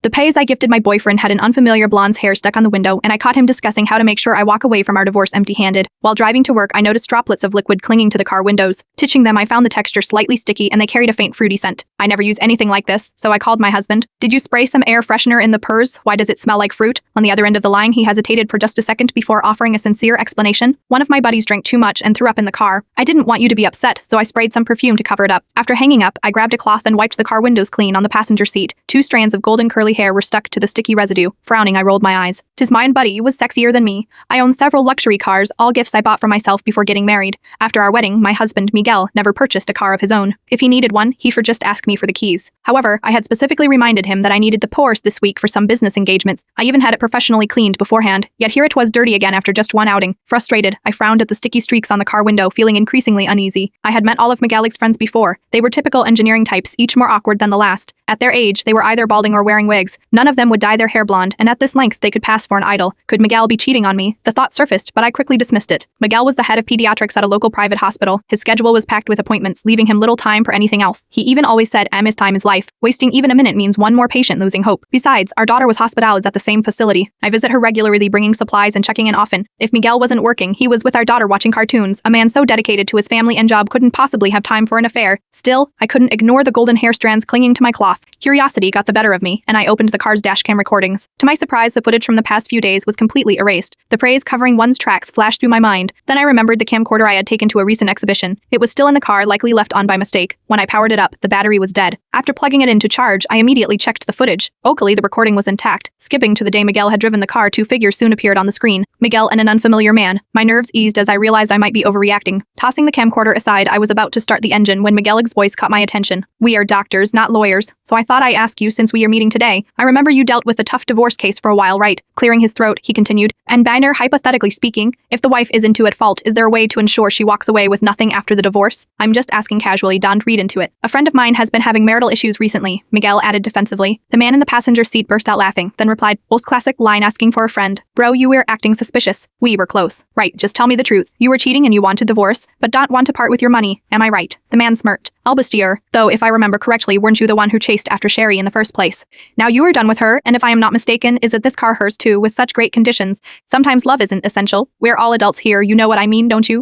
The pays I gifted my boyfriend had an unfamiliar blonde's hair stuck on the window, and I caught him discussing how to make sure I walk away from our divorce empty-handed. While driving to work, I noticed droplets of liquid clinging to the car windows. Touching them, I found the texture slightly sticky and they carried a faint fruity scent. I never use anything like this, so I called my husband. Did you spray some air freshener in the purse? Why does it smell like fruit? On the other end of the line, he hesitated for just a second before offering a sincere explanation. One of my buddies drank too much and threw up in the car. I didn't want you to be upset, so I sprayed some perfume to cover it up. After hanging up, I grabbed a cloth and wiped the car windows clean on the passenger seat. 2 strands of golden curly hair were stuck to the sticky residue. Frowning, I rolled my eyes. "'Tis mine, buddy. You was sexier than me. I own several luxury cars, all gifts I bought for myself before getting married. After our wedding, my husband, Miguel, never purchased a car of his own. If he needed one, he should just ask me for the keys. However, I had specifically reminded him that I needed the Porsche this week for some business engagements. I even had it professionally cleaned beforehand, yet here it was dirty again after just one outing. Frustrated, I frowned at the sticky streaks on the car window, feeling increasingly uneasy. I had met all of Miguel's friends before. They were typical engineering types, each more awkward than the last. At their age, they were either balding or wearing wigs. None of them would dye their hair blonde, and at this length, they could pass for an idol. Could Miguel be cheating on me? The thought surfaced, but I quickly dismissed it. Miguel was the head of pediatrics at a local private hospital. His schedule was packed with appointments, leaving him little time for anything else. He even always said, "His time is life." Wasting even a minute means one more patient losing hope. Besides, our daughter was hospitalized at the same facility. I visit her regularly, bringing supplies and checking in often. If Miguel wasn't working, he was with our daughter watching cartoons. A man so dedicated to his family and job couldn't possibly have time for an affair. Still, I couldn't ignore the golden hair strands clinging to my cloth. Curiosity got the better of me, and I opened the car's dashcam recordings. To my surprise, the footage from the past few days was completely erased. The praise covering one's tracks flashed through my mind. Then I remembered the camcorder I had taken to a recent exhibition. It was still in the car, likely left on by mistake. When I powered it up, the battery was dead. After plugging it in to charge, I immediately checked the footage. Luckily, the recording was intact. Skipping to the day Miguel had driven the car, 2 figures soon appeared on the screen. Miguel and an unfamiliar man. My nerves eased as I realized I might be overreacting. Tossing the camcorder aside, I was about to start the engine when Miguel's voice caught my attention. "We are doctors, not lawyers, so I thought I'd ask you since we are meeting today. I remember you dealt with a tough divorce case for a while, right?" Clearing his throat, he continued. "And Biner, hypothetically speaking, if the wife isn't at fault, is there a way to ensure she walks away with nothing after the divorce?" "I'm just asking casually, don't read into it. A friend of mine has been having marital issues recently," Miguel added defensively. The man in the passenger seat burst out laughing, then replied, "Old classic line asking for a friend. Bro, you were acting suspicious. We were close. Right, just tell me the truth. You were cheating and you wanted divorce, but don't want to part with your money. Am I right?" The man smirked. "Albustier, though if I remember correctly, weren't you the one who chased after Sherry in the first place? Now you are done with her, and if I am not mistaken, is it this car hers too, with such great conditions? Sometimes love isn't essential. We're all adults here, you know what I mean, don't you?"